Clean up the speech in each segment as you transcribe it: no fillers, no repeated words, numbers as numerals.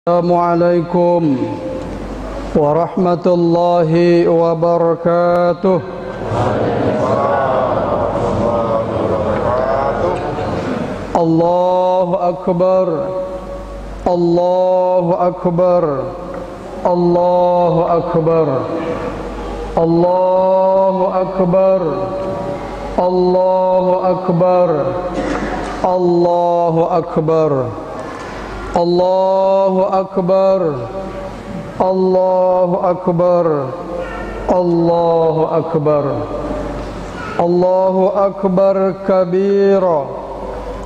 Assalamualaikum warahmatullahi wabarakatuh. Allahu Akbar, Allahu Akbar, Allahu Akbar, Allahu Akbar, Allahu Akbar, Allahu Akbar, Allahu Akbar, Allahu Akbar, Allahu Akbar, Allahu Akbar kabira,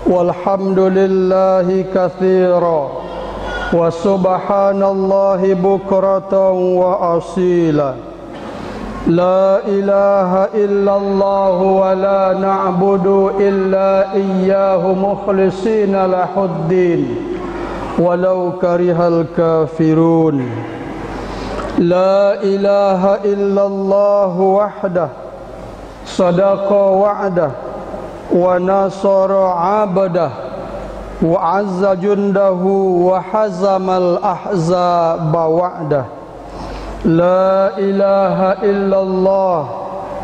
walhamdulillahi katsira, wa subhanallahi bukratan wa asila. La ilaha illallah wa la na'budu illa iyyahu mukhlishina lahuddin walau karihal kafirun. La ilaha illallah wahdah sadaqa wa'dah wa nasara 'abdah wa 'azza jundahu wa hazamal ahzaba wa'dah. La ilaha illallah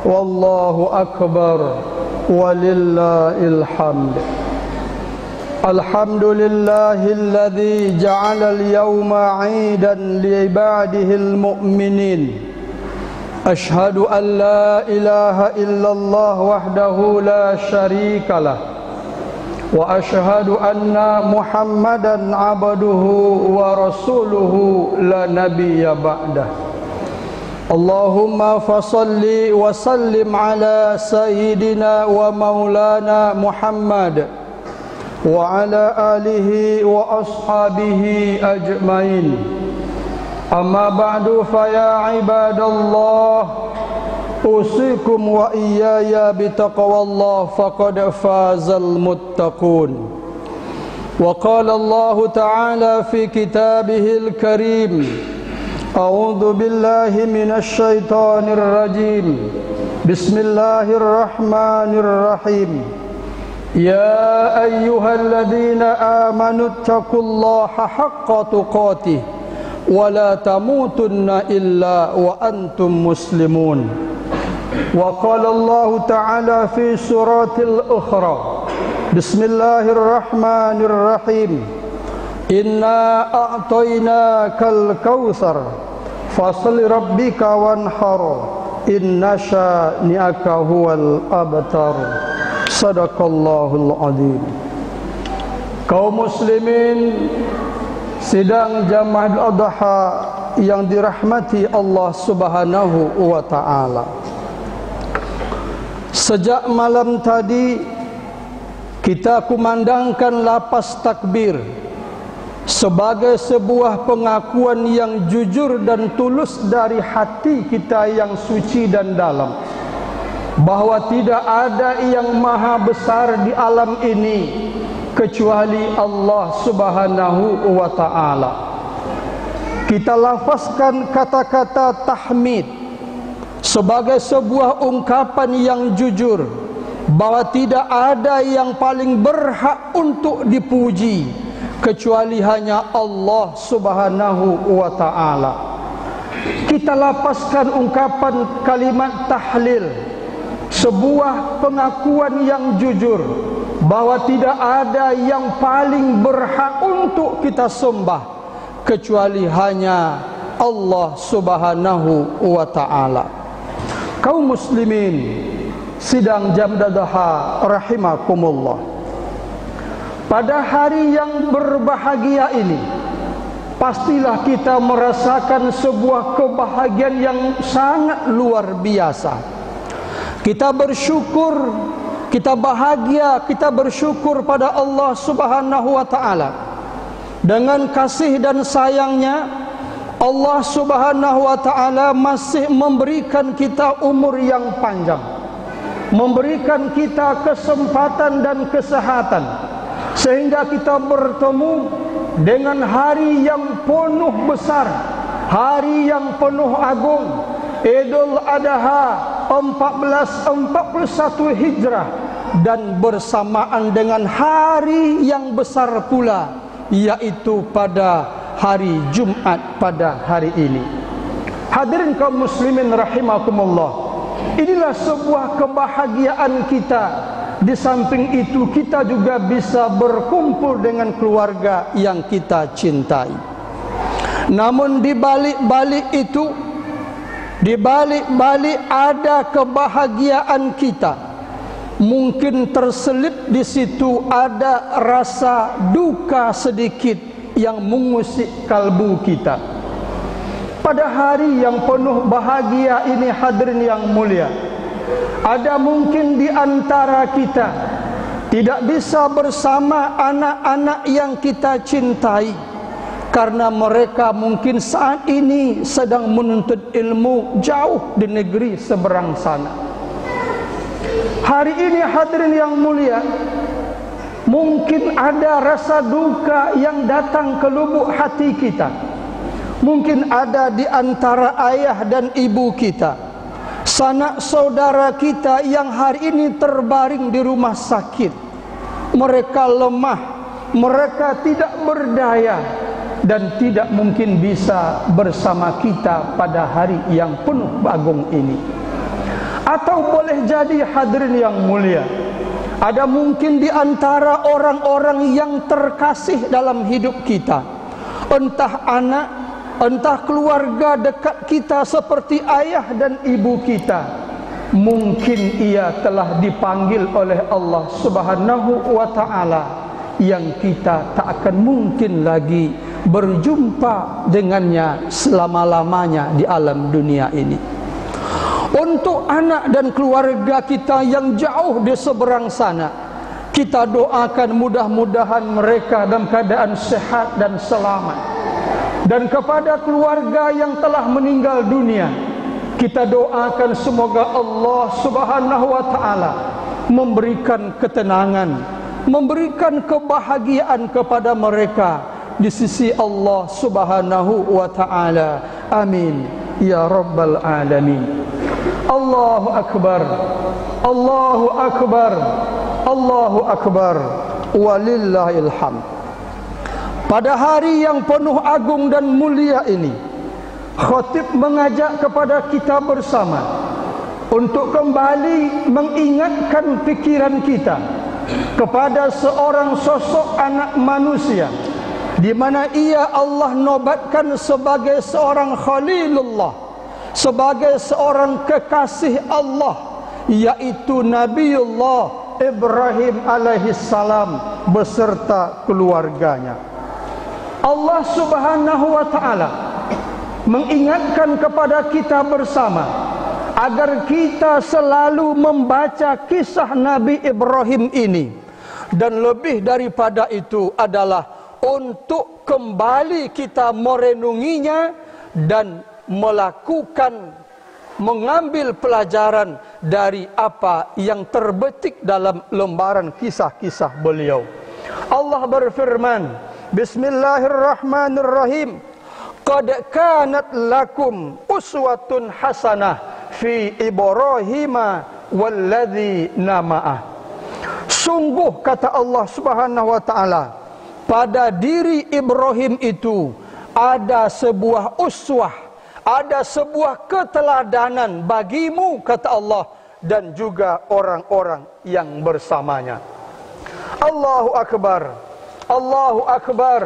wallahu akbar walillahil hamd. Alhamdulillahilladzi ja'ala al-yawma 'iidan li'ibadihil mu'minin. Ashhadu an la ilaha illallah wahdahu la syarika lah. Wa ashhadu anna Muhammadan 'abduhu wa rasuluhu la nabiyya ba'dah. Allahumma fasalli wa sallim ala sayyidina wa maulana Muhammad wa ala alihi wa ashabihi ajmain. Amma ba'du, fa ya ibadallah, usikum wa iyaya bitaqwallah, faqad fazal muttaqun. Wa qala Allah ta'ala fi kitabihil karim, a'udzu billahi minasy syaithanir rajim. Bismillahirrahmanirrahim. Ya ayyuhalladzina amanu taqullaha haqqa tuqatih wa la tamutunna illa wa antum muslimun. Wa qala Allah ta'ala fi suratil ukhra, Bismillahirrahmanirrahim. Inna a'tainakal kautsar fasli rabbika wanhar inna syani'aka huwal abtar. Sadaqallahul azim. Kaum muslimin sidang jamaah adha yang dirahmati Allah Subhanahu wa taala. Sejak malam tadi kita kumandangkan lapas takbir sebagai sebuah pengakuan yang jujur dan tulus dari hati kita yang suci dan dalam, bahwa tidak ada yang maha besar di alam ini kecuali Allah Subhanahu wa ta'ala. Kita lafazkan kata-kata tahmid sebagai sebuah ungkapan yang jujur bahwa tidak ada yang paling berhak untuk dipuji kecuali hanya Allah Subhanahu wa ta'ala. Kita lapaskan ungkapan kalimat tahlil, sebuah pengakuan yang jujur bahwa tidak ada yang paling berhak untuk kita sembah kecuali hanya Allah Subhanahu wa ta'ala. Kaum muslimin sidang jam duha rahimakumullah, pada hari yang berbahagia ini pastilah kita merasakan sebuah kebahagiaan yang sangat luar biasa. Kita bersyukur, kita bahagia, kita bersyukur pada Allah Subhanahu wa ta'ala. Dengan kasih dan sayangnya, Allah Subhanahu wa ta'ala masih memberikan kita umur yang panjang, memberikan kita kesempatan dan kesehatan, sehingga kita bertemu dengan hari yang penuh besar, hari yang penuh agung, Idul Adha 1441 Hijrah, dan bersamaan dengan hari yang besar pula, yaitu pada hari Jumat pada hari ini. Hadirin kaum muslimin rahimakumullah, inilah sebuah kebahagiaan kita. Di samping itu kita juga bisa berkumpul dengan keluarga yang kita cintai. Namun di balik-balik itu, di balik-balik ada kebahagiaan kita. Mungkin terselip di situ ada rasa duka sedikit yang mengusik kalbu kita. Pada hari yang penuh bahagia ini hadirin yang mulia, ada mungkin di antara kita tidak bisa bersama anak-anak yang kita cintai karena mereka mungkin saat ini sedang menuntut ilmu jauh di negeri seberang sana. Hari ini hadirin yang mulia, mungkin ada rasa duka yang datang ke lubuk hati kita. Mungkin ada di antara ayah dan ibu kita, sanak saudara kita yang hari ini terbaring di rumah sakit. Mereka lemah, mereka tidak berdaya dan tidak mungkin bisa bersama kita pada hari yang penuh agung ini. Atau boleh jadi hadirin yang mulia, ada mungkin di antara orang-orang yang terkasih dalam hidup kita, entah anak, entah keluarga dekat kita seperti ayah dan ibu kita. Mungkin ia telah dipanggil oleh Allah Subhanahu wa ta'ala, yang kita tak akan mungkin lagi berjumpa dengannya selama-lamanya di alam dunia ini. Untuk anak dan keluarga kita yang jauh di seberang sana, kita doakan mudah-mudahan mereka dalam keadaan sehat dan selamat. Dan kepada keluarga yang telah meninggal dunia, kita doakan semoga Allah Subhanahu wa ta'ala memberikan ketenangan, memberikan kebahagiaan kepada mereka di sisi Allah Subhanahu wa ta'ala. Amin ya rabbal alamin. Allahu akbar, Allahu akbar, Allahu akbar, walillahil hamd. Pada hari yang penuh agung dan mulia ini, khatib mengajak kepada kita bersama untuk kembali mengingatkan pikiran kita kepada seorang sosok anak manusia, di mana ia Allah nobatkan sebagai seorang Khalilullah, sebagai seorang kekasih Allah, yaitu Nabiullah Ibrahim alaihissalam beserta keluarganya. Allah Subhanahu wa ta'ala mengingatkan kepada kita bersama agar kita selalu membaca kisah Nabi Ibrahim ini, dan lebih daripada itu adalah untuk kembali kita merenunginya dan mengambil pelajaran dari apa yang terbetik dalam lembaran kisah-kisah beliau. Allah berfirman, Bismillahirrahmanirrahim, Qad kanat lakum uswatun hasanah fi Ibrahima walladzina ma'ah. Sungguh kata Allah Subhanahu wa ta'ala, pada diri Ibrahim itu ada sebuah uswah, ada sebuah keteladanan bagimu kata Allah, dan juga orang-orang yang bersamanya. Allahu akbar, Allahu akbar,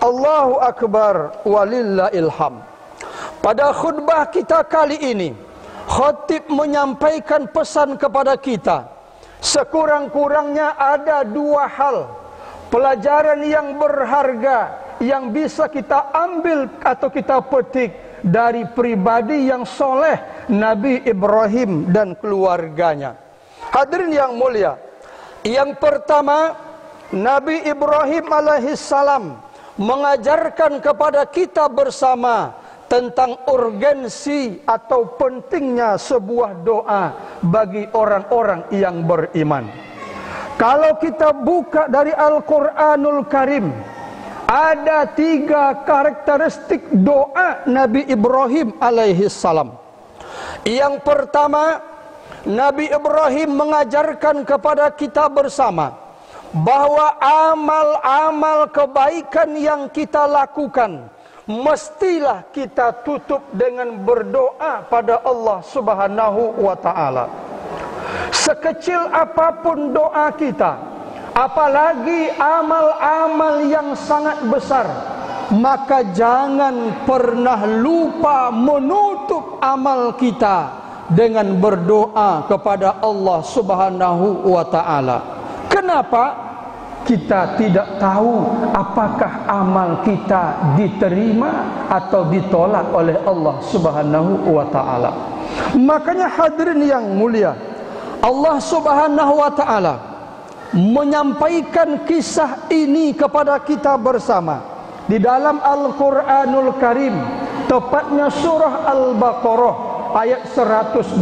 Allahu akbar, walillahil hamd. Pada khutbah kita kali ini, khatib menyampaikan pesan kepada kita. Sekurang-kurangnya ada dua hal pelajaran yang berharga yang bisa kita ambil atau kita petik dari pribadi yang soleh Nabi Ibrahim dan keluarganya. Hadirin yang mulia, yang pertama, Nabi Ibrahim alaihissalam mengajarkan kepada kita bersama tentang urgensi atau pentingnya sebuah doa bagi orang-orang yang beriman. Kalau kita buka dari Al-Quranul Karim, ada 3 karakteristik doa Nabi Ibrahim alaihissalam. Yang pertama, Nabi Ibrahim mengajarkan kepada kita bersama bahwa amal-amal kebaikan yang kita lakukan mestilah kita tutup dengan berdoa pada Allah Subhanahu wa taala. Sekecil apapun doa kita, apalagi amal-amal yang sangat besar, maka jangan pernah lupa menutup amal kita dengan berdoa kepada Allah Subhanahu wa taala. Kenapa? Kita tidak tahu apakah amal kita diterima atau ditolak oleh Allah Subhanahu wa taala. Makanya hadirin yang mulia, Allah Subhanahu wa taala menyampaikan kisah ini kepada kita bersama di dalam Al-Qur'anul Karim, tepatnya surah Al-Baqarah ayat 129.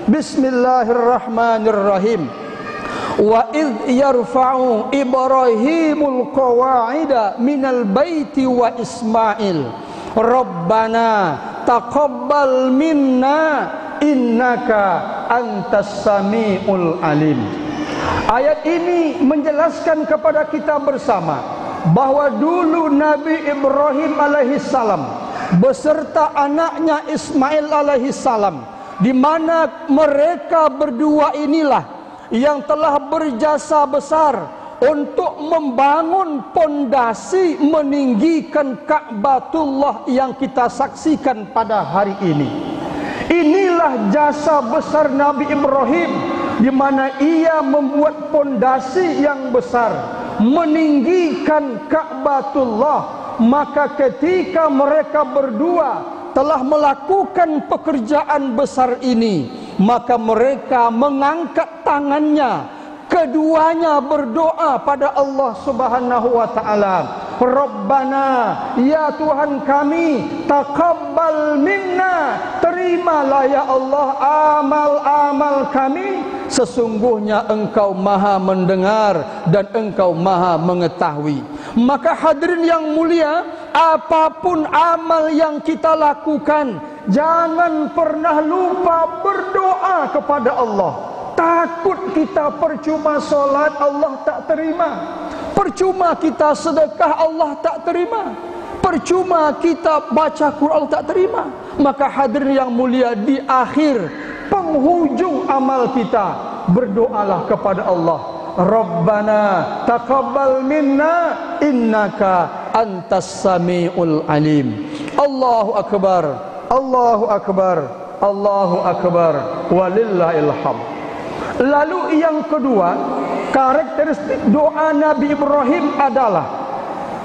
Bismillahirrahmanirrahim. Wa idh yarfa'u Ibrahimul qawa'ida minal baiti wa Ismail Rabbana taqabbal minna innaka antas sami'ul alim. Ayat ini menjelaskan kepada kita bersama bahwa dulu Nabi Ibrahim alaihissalam beserta anaknya Ismail alaihissalam, di mana mereka berdua inilah yang telah berjasa besar untuk membangun pondasi meninggikan Ka'batullah yang kita saksikan pada hari ini. Inilah jasa besar Nabi Ibrahim, di mana ia membuat pondasi yang besar, meninggikan Ka'batullah. Maka ketika mereka berdua telah melakukan pekerjaan besar ini, maka mereka mengangkat tangannya, keduanya berdoa pada Allah Subhanahu wa taala. Rabbana, ya Tuhan kami, taqabbal minna, terimalah ya Allah amal-amal kami, sesungguhnya Engkau Maha mendengar dan Engkau Maha mengetahui. Maka hadirin yang mulia, apapun amal yang kita lakukan, jangan pernah lupa berdoa kepada Allah. Takut kita percuma solat Allah tak terima, percuma kita sedekah Allah tak terima, percuma kita baca Quran tak terima. Maka hadirin yang mulia, di akhir penghujung amal kita, berdoalah kepada Allah. Rabbana taqabbal minna innaka antas sami'ul alim. Allahu akbar, Allahu akbar, Allahu akbar, walillahil hamd. Lalu yang kedua, karakteristik doa Nabi Ibrahim adalah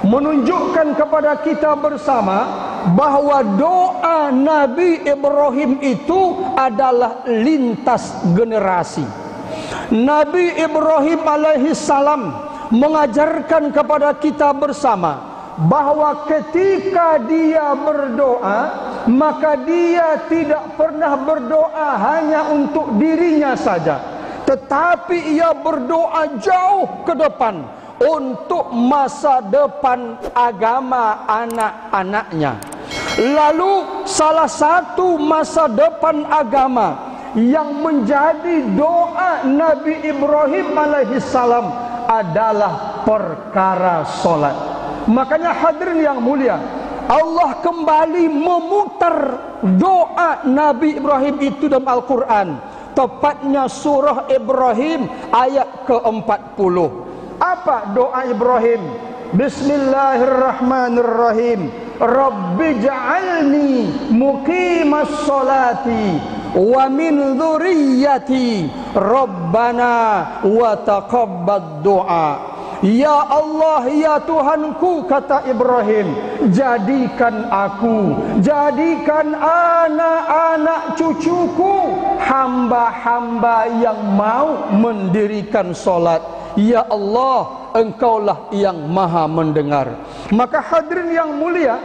menunjukkan kepada kita bersama bahwa doa Nabi Ibrahim itu adalah lintas generasi. Nabi Ibrahim alaihissalam mengajarkan kepada kita bersama bahwa ketika dia berdoa, maka dia tidak pernah berdoa hanya untuk dirinya saja, tetapi ia berdoa jauh ke depan untuk masa depan agama anak-anaknya. Lalu salah satu masa depan agama yang menjadi doa Nabi Ibrahim alaihissalam adalah perkara solat. Makanya hadirin yang mulia, Allah kembali memutar doa Nabi Ibrahim itu dalam Al-Quran, tepatnya surah Ibrahim ayat ke-40. Apa doa Ibrahim? Bismillahirrahmanirrahim. Rabbi ja'alni muqimas salati wa min dzurriyyati rabbana wa taqabbal du'a. Ya Allah, ya Tuhanku, kata Ibrahim, jadikan aku, jadikan anak-anak cucuku hamba-hamba yang mau mendirikan solat. Ya Allah, Engkaulah yang maha mendengar. Maka hadirin yang mulia,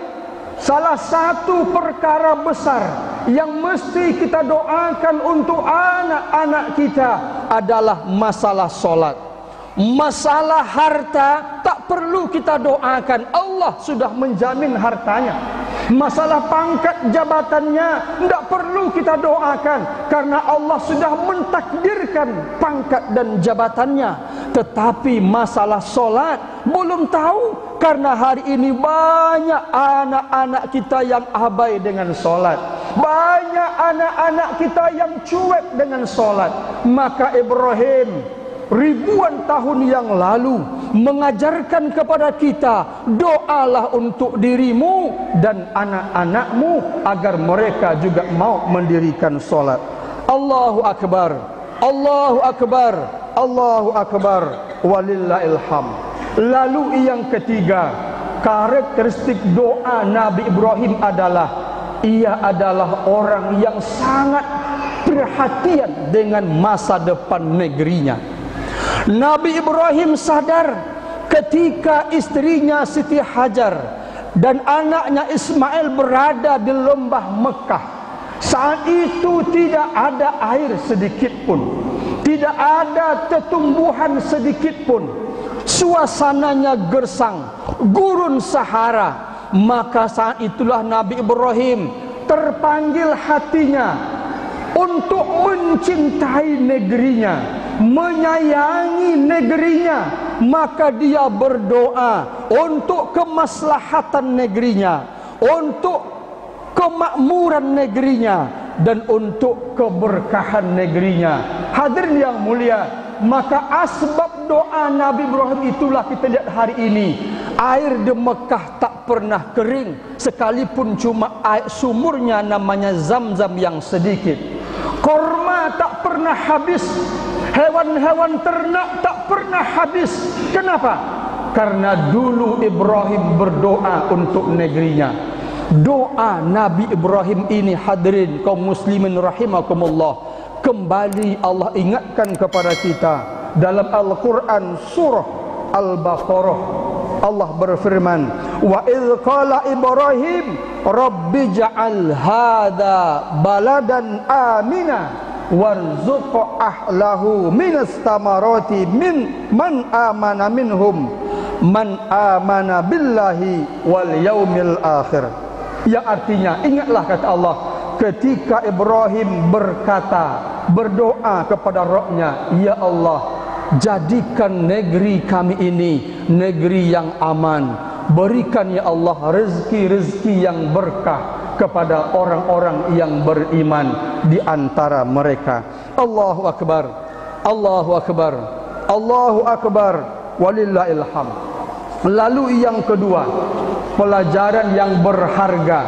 salah satu perkara besar yang mesti kita doakan untuk anak-anak kita adalah masalah solat. Masalah harta tak perlu kita doakan, Allah sudah menjamin hartanya. Masalah pangkat jabatannya tidak perlu kita doakan, karena Allah sudah mentakdirkan pangkat dan jabatannya. tetapi masalah solat belum tahu. Karena hari ini banyak anak-anak kita yang abai dengan solat, banyak anak-anak kita yang cuek dengan solat. Maka Ibrahim ribuan tahun yang lalu mengajarkan kepada kita, doalah untuk dirimu dan anak-anakmu agar mereka juga mau mendirikan solat. Allahu Akbar, Allahu Akbar, Allahu Akbar, walillahil hamd. Lalu yang ketiga, karakteristik doa Nabi Ibrahim adalah ia adalah orang yang sangat perhatian dengan masa depan negerinya. Nabi Ibrahim sadar ketika istrinya Siti Hajar dan anaknya Ismail berada di lembah Mekah. Saat itu tidak ada air sedikit pun, tidak ada tumbuhan sedikit pun. Suasananya gersang, gurun Sahara. Maka saat itulah Nabi Ibrahim terpanggil hatinya untuk mencintai negerinya, menyayangi negerinya. Maka dia berdoa untuk kemaslahatan negerinya, untuk kemakmuran negerinya, dan untuk keberkahan negerinya. Hadirin yang mulia, maka asbab doa Nabi Ibrahim itulah kita lihat hari ini. Air di Mekah tak pernah kering, sekalipun cuma air sumurnya namanya Zam-Zam yang sedikit. Korma tak pernah habis, hewan-hewan ternak tak pernah habis. Kenapa? Karena dulu Ibrahim berdoa untuk negerinya. Doa Nabi Ibrahim ini, hadirin kaum muslimin rahimakumullah, kembali Allah ingatkan kepada kita dalam Al-Quran surah Al-Baqarah. Allah berfirman, wa idh qala Ibrahim rabbi ja'al hadha baladan amina warzuq ahlahu minas tamarati man amana minhum man amana billahi wal yaumil akhir. Yang artinya, ingatlah kata Allah, ketika Ibrahim berdoa kepada Rabbnya, ya Allah, jadikan negeri kami ini negeri yang aman. Berikan ya Allah rezeki-rezeki yang berkah kepada orang-orang yang beriman di antara mereka. Allahu Akbar, Allahu Akbar, Allahu Akbar, walillahil hamd. Lalu yang kedua, pelajaran yang berharga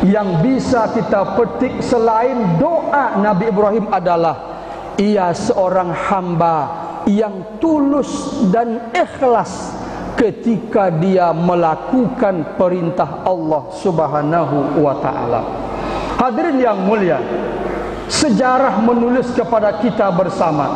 yang bisa kita petik selain doa Nabi Ibrahim adalah ia seorang hamba yang tulus dan ikhlas ketika dia melakukan perintah Allah Subhanahu wa taala. Hadirin yang mulia, sejarah menulis kepada kita bersama,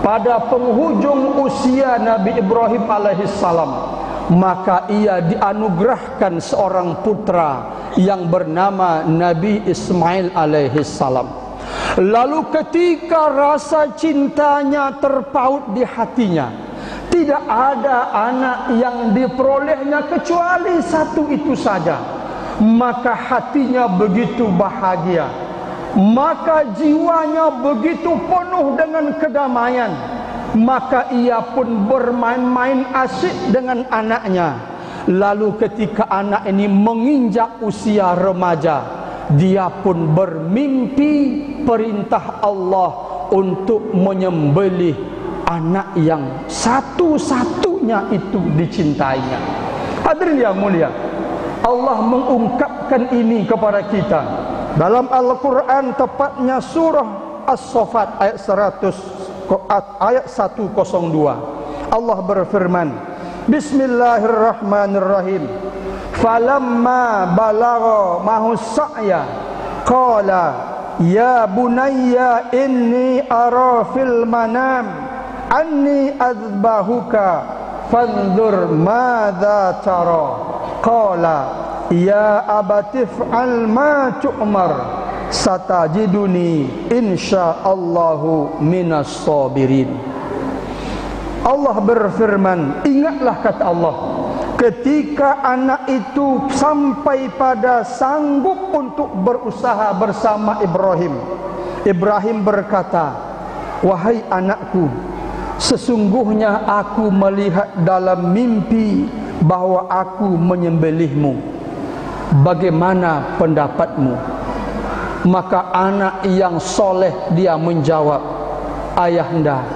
pada penghujung usia Nabi Ibrahim alaihissalam, maka ia dianugerahkan seorang putra yang bernama Nabi Ismail alaihissalam. Lalu ketika rasa cintanya terpaut di hatinya, tidak ada anak yang diperolehnya kecuali satu itu saja, maka hatinya begitu bahagia, maka jiwanya begitu penuh dengan kedamaian. Maka ia pun bermain-main asyik dengan anaknya. Lalu ketika anak ini menginjak usia remaja, dia pun bermimpi perintah Allah untuk menyembelih anak yang satu-satunya itu dicintainya. Hadirin yang mulia, Allah mengungkapkan ini kepada kita dalam Al-Quran, tepatnya surah As-Saffat ayat 102. Allah berfirman, Bismillahirrahmanirrahim. Falamma balagha mahus sa'ya qala ya bunayya inni ara fil manam anni azbahuka fanzur madza tara qala ya abati fa'al ma tu'mar satajiduni insyaallahu minas sabirin. Allah berfirman, ingatlah kata Allah, ketika anak itu sampai pada sanggup untuk berusaha bersama Ibrahim. Ibrahim berkata, wahai anakku, sesungguhnya aku melihat dalam mimpi bahwa aku menyembelihmu. Bagaimana pendapatmu? Maka anak yang soleh dia menjawab, ayahanda,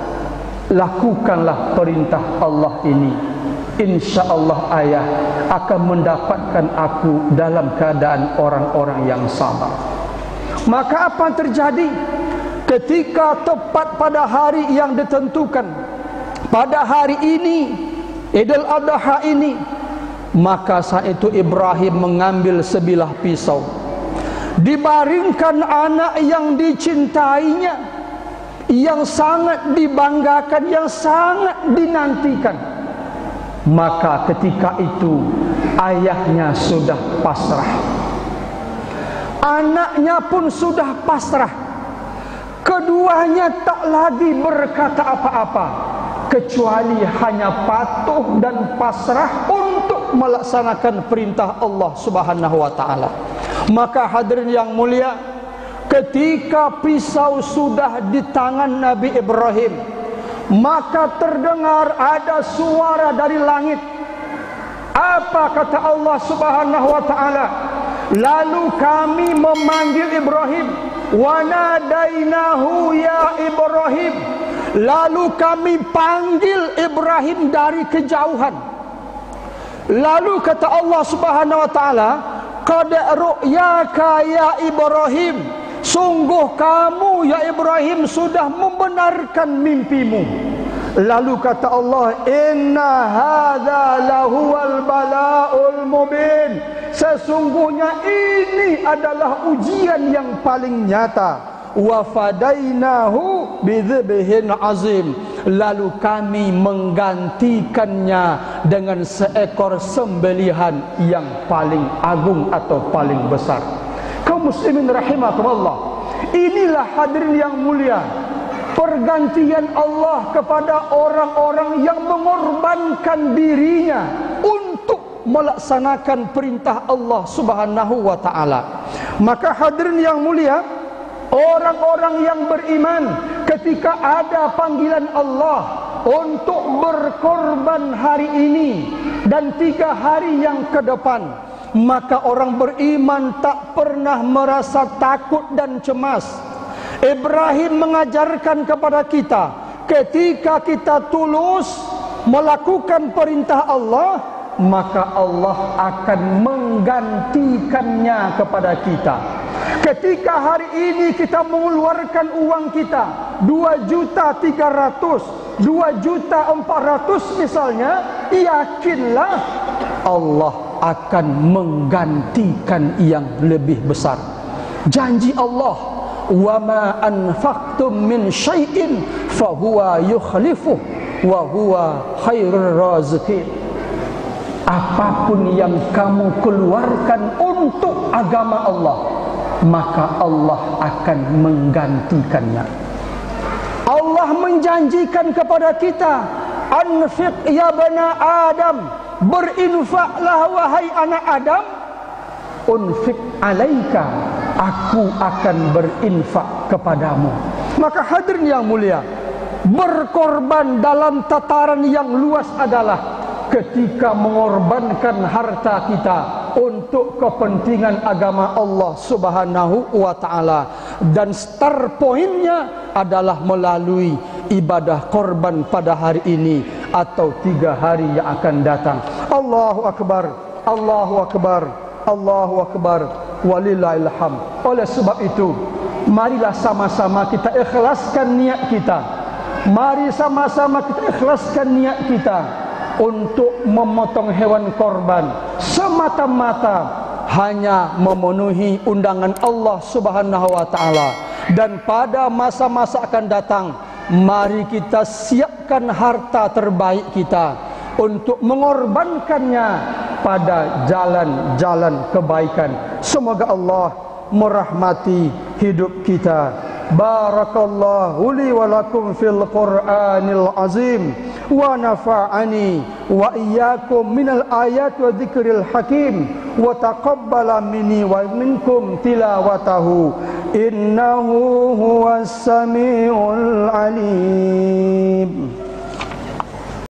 lakukanlah perintah Allah ini. Insya Allah ayah akan mendapatkan aku dalam keadaan orang-orang yang sabar. Maka apa yang terjadi? Ketika tepat pada hari yang ditentukan, pada hari ini, Idul Adha ini, maka saat itu Ibrahim mengambil sebilah pisau, dibaringkan anak yang dicintainya, yang sangat dibanggakan, yang sangat dinantikan. Maka ketika itu ayahnya sudah pasrah, anaknya pun sudah pasrah. Keduanya tak lagi berkata apa-apa kecuali hanya patuh dan pasrah untuk melaksanakan perintah Allah Subhanahu wa taala. Maka hadirin yang mulia, ketika pisau sudah di tangan Nabi Ibrahim, maka terdengar ada suara dari langit. Apa kata Allah Subhanahu wa taala? Lalu kami memanggil Ibrahim, wa nadainahu ya Ibrahim. Lalu kami panggil Ibrahim dari kejauhan. Lalu kata Allah Subhanahu wa taala, qad ru'yaka ya Ibrahim, sungguh kamu ya Ibrahim sudah membenarkan mimpimu. Lalu kata Allah, inna hadza lahuwal bala'ul mubin, sesungguhnya ini adalah ujian yang paling nyata. Wa fadainahu bidzibhin azim, lalu kami menggantikannya dengan seekor sembelihan yang paling agung atau paling besar. Kaum muslimin rahimakumullah, inilah hadirin yang mulia, pergantian Allah kepada orang-orang yang mengorbankan dirinya untuk melaksanakan perintah Allah Subhanahu wa taala. Maka hadirin yang mulia, orang-orang yang beriman ketika ada panggilan Allah untuk berkorban hari ini dan 3 hari yang ke depan, maka orang beriman tak pernah merasa takut dan cemas. Ibrahim mengajarkan kepada kita, ketika kita tulus melakukan perintah Allah, maka Allah akan menggantikannya kepada kita. Ketika hari ini kita mengeluarkan uang kita 2.300.000, 2.400.000 misalnya, yakinlah Allah akan menggantikan yang lebih besar. Janji Allah, wa ma anfaqtum min syai'in fahuwa yukhlifuh wa huwa khairur raziqin. Apapun yang kamu keluarkan untuk agama Allah, maka Allah akan menggantikannya. Allah menjanjikan kepada kita, anfiq ya bana Adam, berinfaklah wahai anak Adam, unfiq alaika, aku akan berinfak kepadamu. Maka hadirin yang mulia, berkorban dalam tataran yang luas adalah ketika mengorbankan harta kita untuk kepentingan agama Allah Subhanahu wa taala, dan start pointnya adalah melalui ibadah korban pada hari ini atau 3 hari yang akan datang. Allahu akbar, Allahu akbar, Allahu akbar, walillahil hamd. Oleh sebab itu, marilah sama-sama kita ikhlaskan niat kita. Mari sama-sama kita ikhlaskan niat kita untuk memotong hewan korban semata-mata hanya memenuhi undangan Allah Subhanahu wa taala. Dan pada masa-masa akan datang, mari kita siapkan harta terbaik kita untuk mengorbankannya pada jalan-jalan kebaikan. Semoga Allah merahmati hidup kita. Barakallahu li wa lakum fil Qur'anil azim, wa nafa'ani wa iyyakum minal ayat wa dzikril hakim, wa taqabbala minni wa minkum tilawatahu, innahu huwas samiul alim.